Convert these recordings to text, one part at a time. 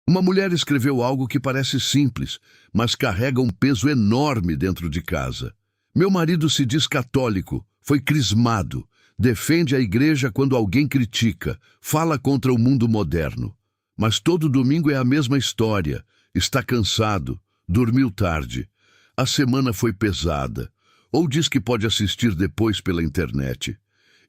Uma mulher escreveu algo que parece simples, mas carrega um peso enorme dentro de casa. Meu marido se diz católico, foi crismado, defende a igreja quando alguém critica, fala contra o mundo moderno. Mas todo domingo é a mesma história. Está cansado, dormiu tarde. A semana foi pesada. Ou diz que pode assistir depois pela internet.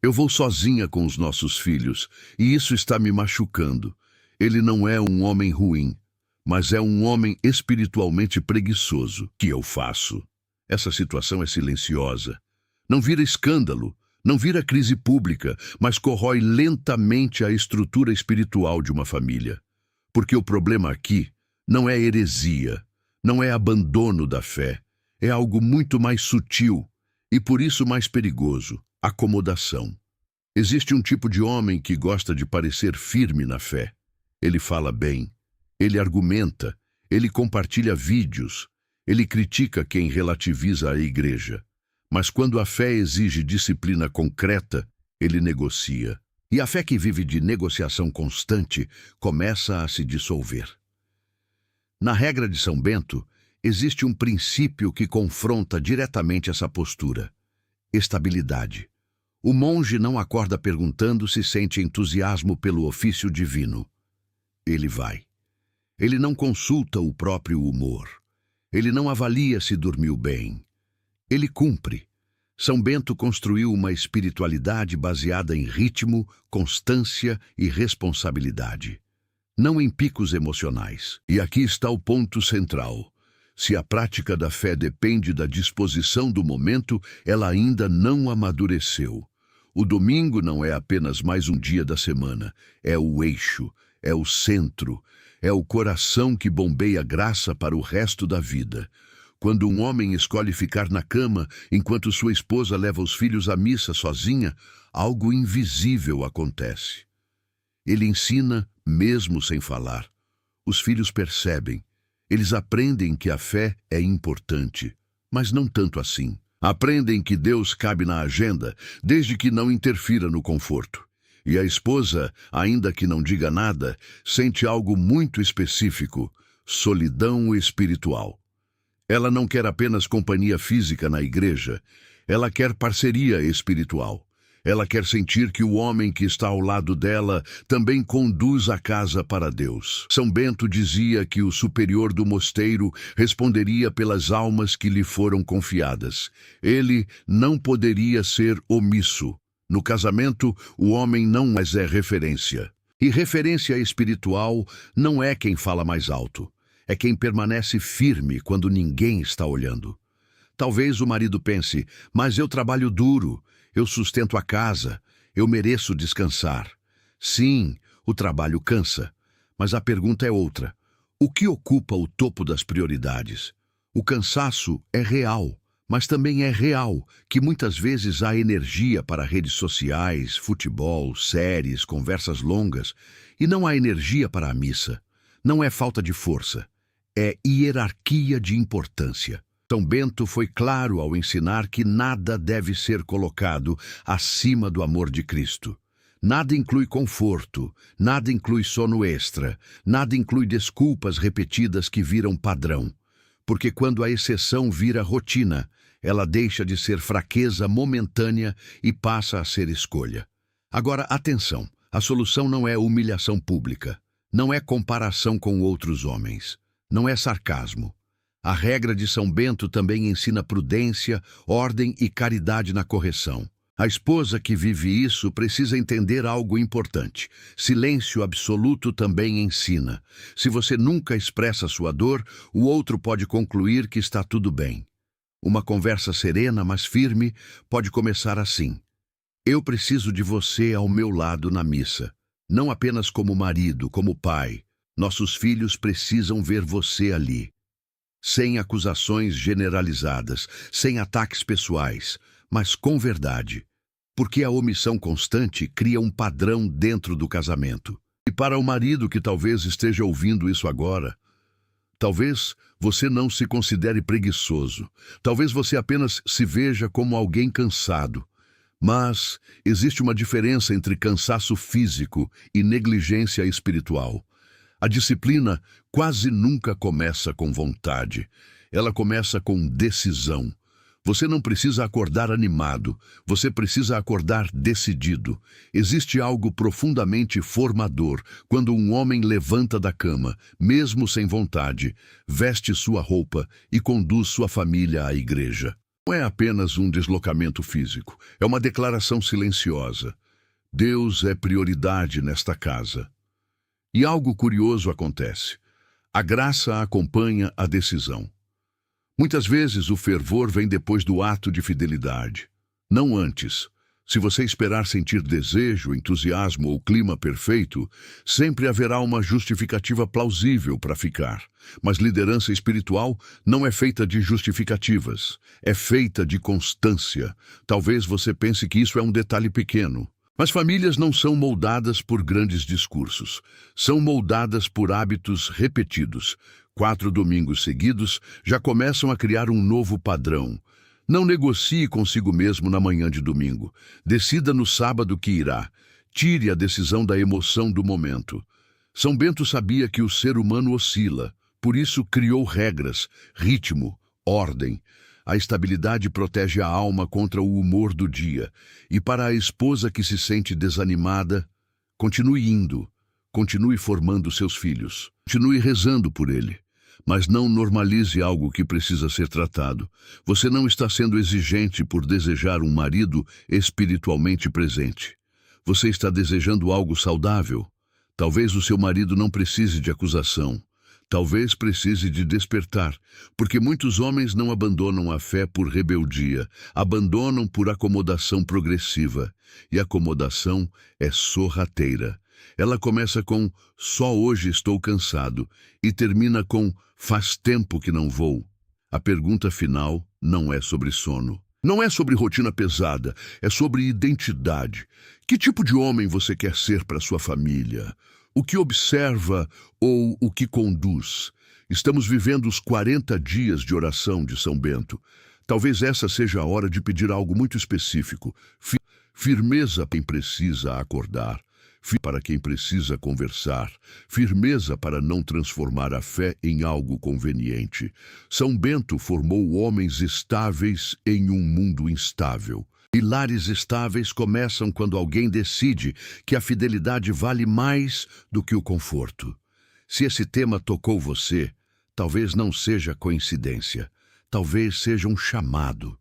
Eu vou sozinha com os nossos filhos, e isso está me machucando. Ele não é um homem ruim, mas é um homem espiritualmente preguiçoso. O que eu faço? Essa situação é silenciosa. Não vira escândalo, não vira crise pública, mas corrói lentamente a estrutura espiritual de uma família. Porque o problema aqui não é heresia, não é abandono da fé, é algo muito mais sutil e por isso mais perigoso: acomodação. Existe um tipo de homem que gosta de parecer firme na fé. Ele fala bem, ele argumenta, ele compartilha vídeos, ele critica quem relativiza a igreja. Mas quando a fé exige disciplina concreta, ele negocia. E a fé que vive de negociação constante começa a se dissolver. Na regra de São Bento, existe um princípio que confronta diretamente essa postura: estabilidade. O monge não acorda perguntando se sente entusiasmo pelo ofício divino. Ele vai. Ele não consulta o próprio humor. Ele não avalia se dormiu bem. Ele cumpre. São Bento construiu uma espiritualidade baseada em ritmo, constância e responsabilidade, não em picos emocionais. E aqui está o ponto central. Se a prática da fé depende da disposição do momento, ela ainda não amadureceu. O domingo não é apenas mais um dia da semana, é o eixo, é o centro, é o coração que bombeia graça para o resto da vida. Quando um homem escolhe ficar na cama enquanto sua esposa leva os filhos à missa sozinha, algo invisível acontece. Ele ensina, mesmo sem falar. Os filhos percebem. Eles aprendem que a fé é importante, mas não tanto assim. Aprendem que Deus cabe na agenda, desde que não interfira no conforto. E a esposa, ainda que não diga nada, sente algo muito específico: solidão espiritual. Ela não quer apenas companhia física na igreja, ela quer parceria espiritual. Ela quer sentir que o homem que está ao lado dela também conduz a casa para Deus. São Bento dizia que o superior do mosteiro responderia pelas almas que lhe foram confiadas. Ele não poderia ser omisso. No casamento, o homem não mais é referência. E referência espiritual não é quem fala mais alto. É quem permanece firme quando ninguém está olhando. Talvez o marido pense: mas eu trabalho duro, eu sustento a casa, eu mereço descansar. Sim, o trabalho cansa, mas a pergunta é outra: o que ocupa o topo das prioridades? O cansaço é real, mas também é real que muitas vezes há energia para redes sociais, futebol, séries, conversas longas, e não há energia para a missa. Não é falta de força. É hierarquia de importância. São Bento foi claro ao ensinar que nada deve ser colocado acima do amor de Cristo. Nada inclui conforto, nada inclui sono extra, nada inclui desculpas repetidas que viram padrão. Porque quando a exceção vira rotina, ela deixa de ser fraqueza momentânea e passa a ser escolha. Agora, atenção, a solução não é humilhação pública, não é comparação com outros homens. Não é sarcasmo. A regra de São Bento também ensina prudência, ordem e caridade na correção. A esposa que vive isso precisa entender algo importante. Silêncio absoluto também ensina. Se você nunca expressa sua dor, o outro pode concluir que está tudo bem. Uma conversa serena, mas firme, pode começar assim: eu preciso de você ao meu lado na missa. Não apenas como marido, como pai. Nossos filhos precisam ver você ali. Sem acusações generalizadas, sem ataques pessoais, mas com verdade. Porque a omissão constante cria um padrão dentro do casamento. E para o marido que talvez esteja ouvindo isso agora, talvez você não se considere preguiçoso. Talvez você apenas se veja como alguém cansado. Mas existe uma diferença entre cansaço físico e negligência espiritual. A disciplina quase nunca começa com vontade. Ela começa com decisão. Você não precisa acordar animado, você precisa acordar decidido. Existe algo profundamente formador quando um homem levanta da cama, mesmo sem vontade, veste sua roupa e conduz sua família à igreja. Não é apenas um deslocamento físico, é uma declaração silenciosa. Deus é prioridade nesta casa. E algo curioso acontece. A graça acompanha a decisão. Muitas vezes o fervor vem depois do ato de fidelidade, não antes. Se você esperar sentir desejo, entusiasmo ou clima perfeito, sempre haverá uma justificativa plausível para ficar. Mas liderança espiritual não é feita de justificativas, é feita de constância. Talvez você pense que isso é um detalhe pequeno. Mas famílias não são moldadas por grandes discursos. São moldadas por hábitos repetidos. 4 domingos seguidos já começam a criar um novo padrão. Não negocie consigo mesmo na manhã de domingo. Decida no sábado que irá. Tire a decisão da emoção do momento. São Bento sabia que o ser humano oscila. Por isso criou regras, ritmo, ordem. A estabilidade protege a alma contra o humor do dia. E para a esposa que se sente desanimada, continue indo, continue formando seus filhos, continue rezando por ele. Mas não normalize algo que precisa ser tratado. Você não está sendo exigente por desejar um marido espiritualmente presente. Você está desejando algo saudável. Talvez o seu marido não precise de acusação. Talvez precise de despertar, porque muitos homens não abandonam a fé por rebeldia, abandonam por acomodação progressiva. E acomodação é sorrateira. Ela começa com "só hoje estou cansado" e termina com "faz tempo que não vou". A pergunta final não é sobre sono. Não é sobre rotina pesada, é sobre identidade. Que tipo de homem você quer ser para sua família? O que observa ou o que conduz? Estamos vivendo os 40 dias de oração de São Bento. Talvez essa seja a hora de pedir algo muito específico. Firmeza para quem precisa acordar. Para quem precisa conversar, firmeza para não transformar a fé em algo conveniente. São Bento formou homens estáveis em um mundo instável. Pilares estáveis começam quando alguém decide que a fidelidade vale mais do que o conforto. Se esse tema tocou você, talvez não seja coincidência, talvez seja um chamado.